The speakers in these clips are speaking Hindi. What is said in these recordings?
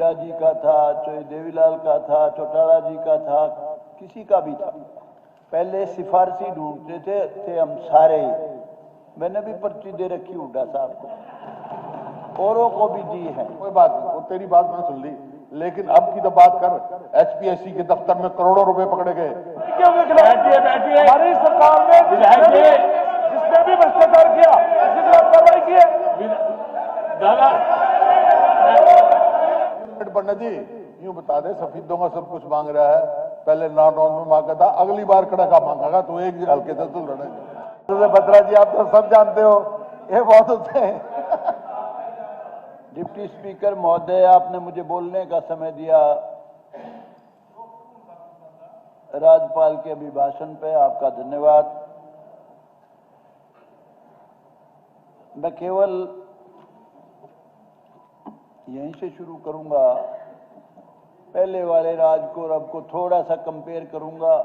हुड्डा जी का था, चाहे देवीलाल का था, चौटाला जी का था, किसी का भी था। पहले सिफारशी ढूंढते थे हम सारे ही। मैंने भी पर्ची दे रखी हुड्डा साहब को, औरों को भी दी है। कोई बात नहीं, वो तेरी बात मैंने सुन ली, लेकिन अब की तो बात कर। एचपीएससी के दफ्तर में करोड़ों रुपए पकड़े गए। बैठिए बैठिए, हमारी सरकार ने जिसने भी भ्रष्टाचार किया उसकी खिलाफ कार्रवाई की है। दादा पंडित जी यूं बता दे, सफेदों का सब कुछ मांग रहा है, पहले नॉट ऑन में मांगा था, अगली बार कड़का मांगा तू, एक हल्के से तू लड़ेगा। भद्रा जी आप तो सब जानते हो, ये बहुत होते हैं। डिप्टी स्पीकर महोदय, आपने मुझे बोलने का समय दिया। राज्यपाल के अभिभाषण पे आपका धन्यवाद। मैं केवल यहीं से शुरू करूंगा, पहले वाले राज को और अब को थोड़ा सा कंपेयर करूंगा।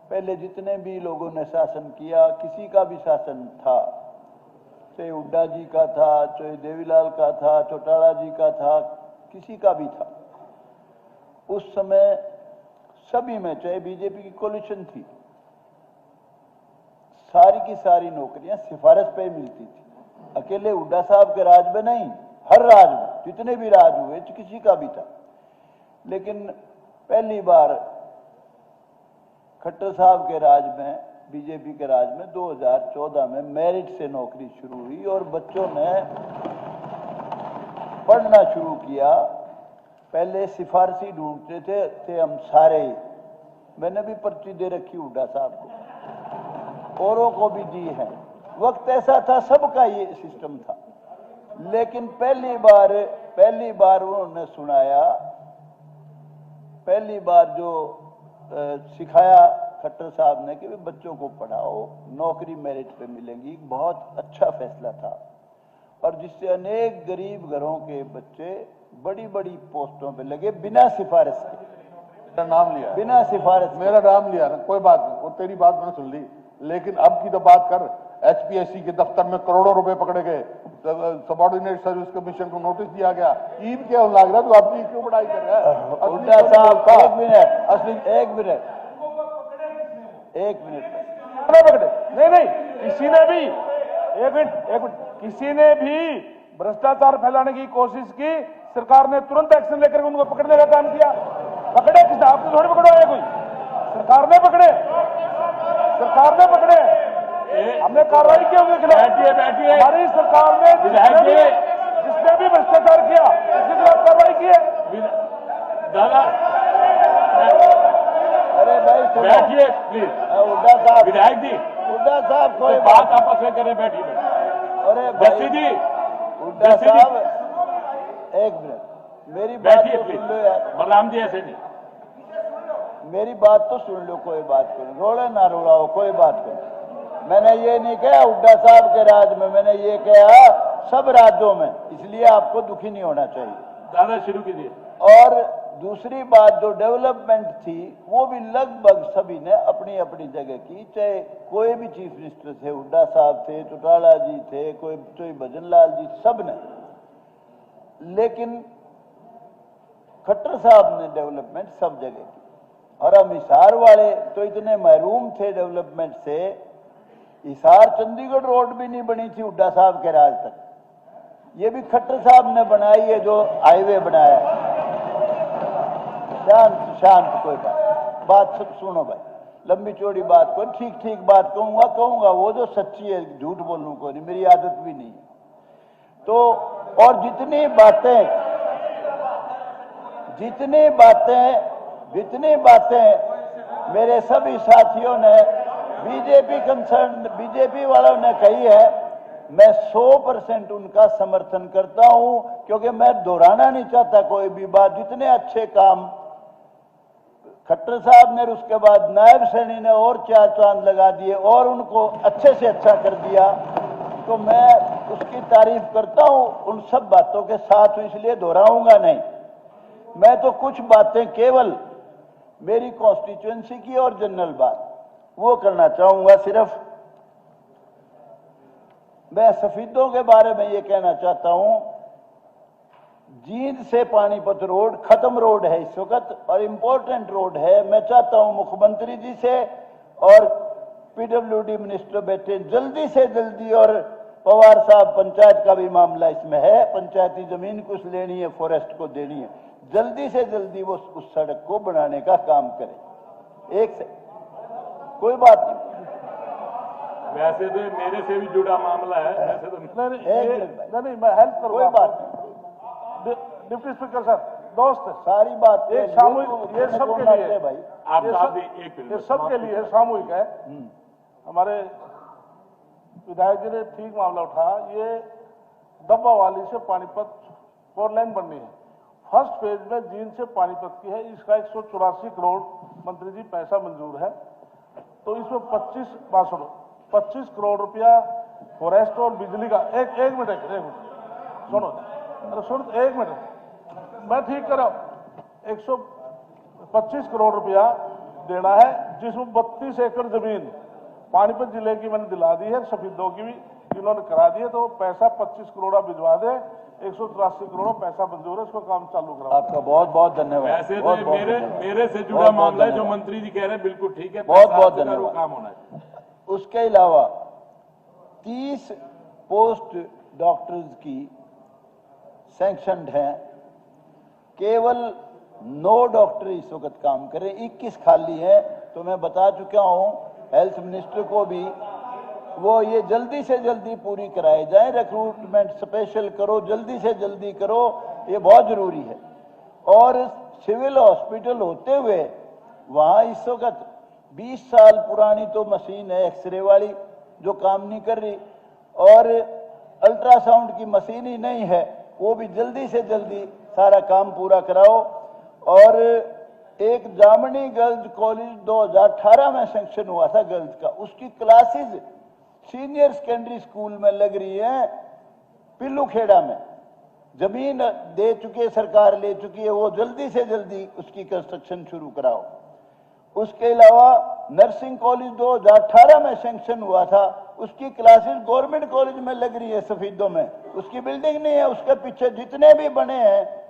पहले जितने भी लोगों ने शासन किया, किसी का भी शासन था, चाहे हुड्डा जी का था, चाहे देवीलाल का था, चौटाला जी का था, किसी का भी था, उस समय सभी में, चाहे बीजेपी की कोलिशन थी, सारी की सारी नौकरियां सिफारिश पे मिलती थी। अकेले हुड्डा साहब के राज में नहीं, हर राज में, जितने भी राज हुए किसी का भी था। लेकिन पहली बार खट्टर साहब के राज में, बीजेपी के राज में 2014 में मेरिट से नौकरी शुरू हुई और बच्चों ने पढ़ना शुरू किया। पहले सिफारशी ढूंढते थे हम सारे ही। मैंने भी पर्ची दे रखी हुड्डा साहब को, औरों को भी दी है। वक्त ऐसा था, सबका ये सिस्टम था। लेकिन पहली बार उन्होंने सुनाया, पहली बार जो सिखाया खट्टर साहब ने कि बच्चों को पढ़ाओ, नौकरी मेरिट पे मिलेगी। बहुत अच्छा फैसला था और जिससे अनेक गरीब घरों के बच्चे बड़ी बड़ी पोस्टों पे लगे बिना सिफारिश के। मेरा नाम लिया, बिना सिफारिश, मेरा नाम लिया ना, कोई बात नहीं, वो तेरी बात मैंने सुन ली, लेकिन अब की तो बात कर। एचपीएससी के दफ्तर में करोड़ों रुपए पकड़े गए, सबऑर्डिनेट सर्विस कमीशन को नोटिस दिया गया। ईद क्या लग रहा है, तू अपनी क्यों पढ़ाई कर रहा है? हुड्डा साहब एक मिनट पकड़े नहीं, किसी ने भी एक मिनट किसी ने भी भ्रष्टाचार फैलाने की कोशिश की, सरकार ने तुरंत एक्शन लेकर उनको पकड़ने का काम किया। पकड़े किसी, आपने थोड़ी पकड़वाया, कोई सरकार ने पकड़े, हमने कार्रवाई की उनके खिलाफ। बैठिए, हमारी सरकार ने जिसने भी भ्रष्टाचार किया उसके खिलाफ कार्रवाई की है। दादा अरे भाई बैठिए प्लीज। हुड्डा साहब, विधायक जी, हुड्डा साहब कोई बात आपस में करें, बैठिए। अरे जस्सी जी, हुड्डा साहब एक मिनट, मेरी बात बैठिए तो प्लीज। सुन लो यार, बलराम जी ऐसे नहीं, मेरी बात तो सुन लो, कोई बात करो, रोड़े ना रोड़ाओ, कोई बात करो। मैंने ये नहीं कहा हुड्डा साहब के राज में, मैंने ये कहा सब राज्यों में, इसलिए आपको दुखी नहीं होना चाहिए। दादा शुरू कीजिए। और दूसरी बात, जो डेवलपमेंट थी वो भी लगभग सभी ने अपनी अपनी जगह की, चाहे कोई भी चीफ मिनिस्टर थे, हुड्डा साहब थे, चौटाला जी थे, कोई भजन लाल जी, सब ने। लेकिन खट्टर साहब ने डेवलपमेंट सब जगह की। और हम हिसार वाले तो इतने महरूम थे डेवलपमेंट से, हिसार चंडीगढ़ रोड भी नहीं बनी थी हुड्डा साहब के राज तक, ये भी खट्टर साहब ने बनाई है, जो हाईवे बनाया है। शांत कोई बात सब सुनो भाई, लंबी चौड़ी बात को, ठीक बात कहूंगा, वो जो सच्ची है, झूठ बोलूं को नहीं, मेरी आदत भी नहीं है। तो और जितनी बातें मेरे सभी साथियों ने, बीजेपी वालों ने कही है, मैं 100% उनका समर्थन करता हूं, क्योंकि मैं दोहराना नहीं चाहता कोई भी बात। जितने अच्छे काम खट्टर साहब ने, उसके बाद नायब सैनी ने और 4 चांद लगा दिए और उनको अच्छे से अच्छा कर दिया, तो मैं उसकी तारीफ करता हूं, उन सब बातों के साथ, इसलिए दोहराऊंगा नहीं। मैं तो कुछ बातें केवल मेरी कॉन्स्टिट्यूएंसी की और जनरल बात वो करना चाहूंगा। सिर्फ मैं सफेदों के बारे में ये कहना चाहता हूं, जींद से पानीपत रोड खत्म रोड है इस वक्त और इम्पोर्टेंट रोड है। मैं चाहता हूं मुख्यमंत्री जी से और पीडब्ल्यूडी मिनिस्टर बैठे जल्दी से जल्दी, और पवार साहब पंचायत का भी मामला इसमें है, पंचायती जमीन कुछ लेनी है, फॉरेस्ट को देनी है, जल्दी से जल्दी वो उस सड़क को बनाने का काम करें। एक से कोई बात नहीं, वैसे तो मेरे से भी जुड़ा मामला है, वैसे तो नहीं मैं हेल्प कोई करूंगा। बात नहीं, डिप्टी स्पीकर सर, दोस्त सारी बात एक सामूहिक, ये सबके लिए भाई, आप ये साथ सब- ही एक मिनट ये सबके लिए सामूहिक है। हमारे विधायक जी ने ठीक मामला उठाया। ये डब्बा वाली से पानीपत 4 लाइन बननी है। फर्स्ट फेज में जींद से पानीपत की है, इसका 184 करोड़ मंत्री जी पैसा मंजूर है। तो इसमें 25 करोड़ रुपया फॉरेस्ट और बिजली का, एक मिनट सुनो, अरे सुन, एक मिनट मैं ठीक कर रहा हूं। 125 करोड़ रुपया देना है, जिसमें 32 एकड़ जमीन पानीपत जिले की मैंने दिला दी है, सफीदों की भी इन्होंने करा दी है। तो पैसा 25 करोड़ भिजवा दे, 183 करोड़ पैसा मंजूर है, इसको काम चालू करा। आपका बहुत बहुत धन्यवाद। वैसे तो बहुत ये बहुत मेरे धन्यवाद। मेरे से जुड़ा बहुत बहुत मामला है, जो धन्यवाद। मंत्री जी कह रहे हैं बिल्कुल ठीक है, बहुत पैसा बहुत आपसे करो, धन्यवाद। काम होना है। उसके अलावा 30 पोस्ट डॉक्टर्स की सैंक्शनड हैं, केवल 9 डॉक्टर इस वक्त काम करें, 21 खाली है। तो मैं बता चुका हूं हेल्थ मिनिस्टर को भी, वो ये जल्दी से जल्दी पूरी कराए जाए, रिक्रूटमेंट स्पेशल करो, जल्दी से जल्दी करो, ये बहुत जरूरी है। और सिविल हॉस्पिटल होते हुए वहां इस वक्त 20 साल पुरानी तो मशीन है एक्सरे वाली जो काम नहीं कर रही, और अल्ट्रासाउंड की मशीन ही नहीं है, वो भी जल्दी से जल्दी सारा काम पूरा कराओ। और एक जामनी गर्ल्स कॉलेज 2018 में सैंक्शन हुआ था गर्ल्स का, उसकी क्लासेस सीनियर सेकेंडरी स्कूल में लग रही है, पिल्लूखेड़ा में जमीन दे चुके, सरकार ले चुकी है, वो जल्दी से जल्दी उसकी कंस्ट्रक्शन शुरू कराओ। उसके अलावा नर्सिंग कॉलेज 2018 में सैंक्शन हुआ था, उसकी क्लासेस गवर्नमेंट कॉलेज में लग रही है सफीदों में, उसकी बिल्डिंग नहीं है, उसके पीछे जितने भी बने हैं,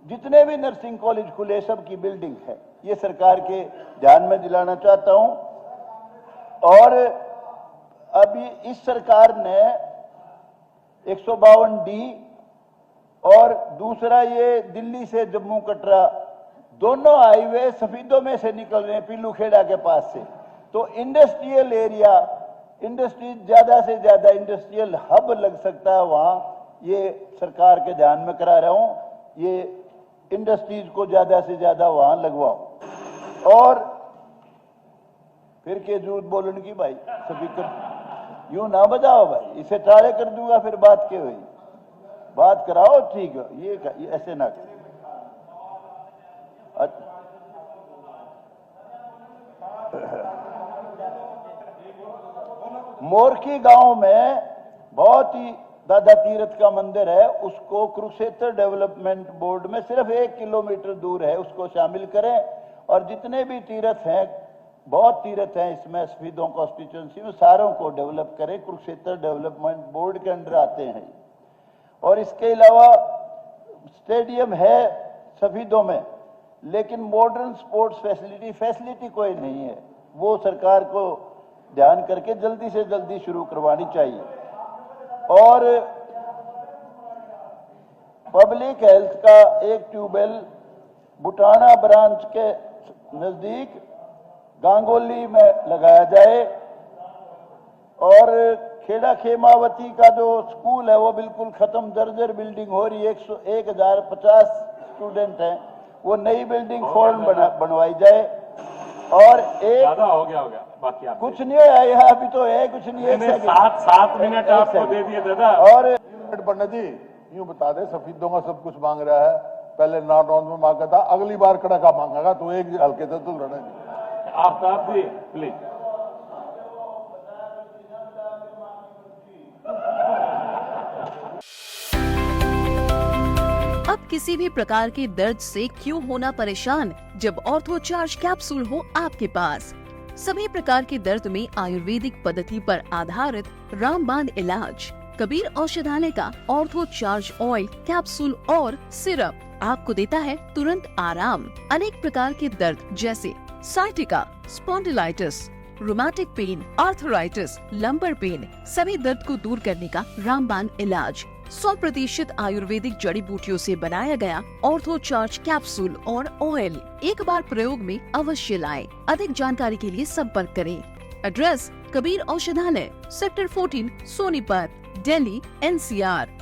जितने भी नर्सिंग कॉलेज खुले, सब की बिल्डिंग है। ये सरकार के ध्यान में दिलाना चाहता हूं। और अभी इस सरकार ने 152D और दूसरा ये दिल्ली से जम्मू कटरा दोनों हाईवे सफीदों में से निकल रहे हैं, पिल्लूखेड़ा के पास से। तो इंडस्ट्रियल एरिया, इंडस्ट्री ज्यादा से ज्यादा इंडस्ट्रियल हब लग सकता है वहां, ये सरकार के ध्यान में करा रहा हूं। ये इंडस्ट्रीज को ज्यादा से ज्यादा वहां लगवाओ। और फिर के झूठ बोलने की भाई, स्पीकर यूं ना बजाओ भाई, इसे टाले कर दूंगा फिर बात के हुई, बात कराओ ठीक है, ये ऐसे ना करो। मोरखी गांव में बहुत ही दादा तीरथ का मंदिर है, उसको कुरुक्षेत्र डेवलपमेंट बोर्ड में सिर्फ 1 किलोमीटर दूर है, उसको शामिल करें। और जितने भी तीर्थ हैं, बहुत तीर्थ हैं इसमें सफीदों कॉन्स्टिट्यूंसी में, सारों को डेवलप करें, कुरुक्षेत्र डेवलपमेंट बोर्ड के अंडर आते हैं। और इसके अलावा स्टेडियम है सफीदों में, लेकिन मॉडर्न स्पोर्ट्स फैसिलिटी कोई नहीं है, वो सरकार को ध्यान करके जल्दी से जल्दी शुरू करवानी चाहिए। और पब्लिक हेल्थ का एक ट्यूबवेल बुटाना ब्रांच के नजदीक गांगोली में लगाया जाए। और खेड़ा खेमावती का जो स्कूल है वो बिल्कुल खत्म, जर्जर बिल्डिंग हो रही है, 1050 स्टूडेंट हैं, वो नई बिल्डिंग फौरन बनवाई जाए। और एक ज्यादा हो गया बाकी आप कुछ नहीं है यहाँ, अभी तो है कुछ नहीं है, 7 मिनट आपको दे दिए दादा। और पंडित जी यूं बता दे, सफीदों का सब कुछ मांग रहा है, पहले नॉट ऑन में मांगा था, अगली बार कड़का मांगेगा तो एक हल्के से तो लड़े। आफ्ताब जी प्लीज। अब किसी भी प्रकार के दर्द से क्यों होना परेशान, जब ऑर्थो चार्ज कैप्सूल हो आपके पास। सभी प्रकार के दर्द में आयुर्वेदिक पद्धति पर आधारित रामबाण इलाज, कबीर औषधालय का ऑर्थो चार्ज ऑयल कैप्सूल और सिरप आपको देता है तुरंत आराम। अनेक प्रकार के दर्द जैसे sciatica, spondylitis, rheumatic pain, arthritis, lumbar pain, सभी दर्द को दूर करने का रामबाण इलाज। 100% आयुर्वेदिक जड़ी बूटियों से बनाया गया ऑर्थो चार्ज कैप्सूल और ऑयल एक बार प्रयोग में अवश्य लाएं। अधिक जानकारी के लिए संपर्क करें। एड्रेस कबीर औषधालय, सेक्टर 14, सोनीपत, दिल्ली, NCR।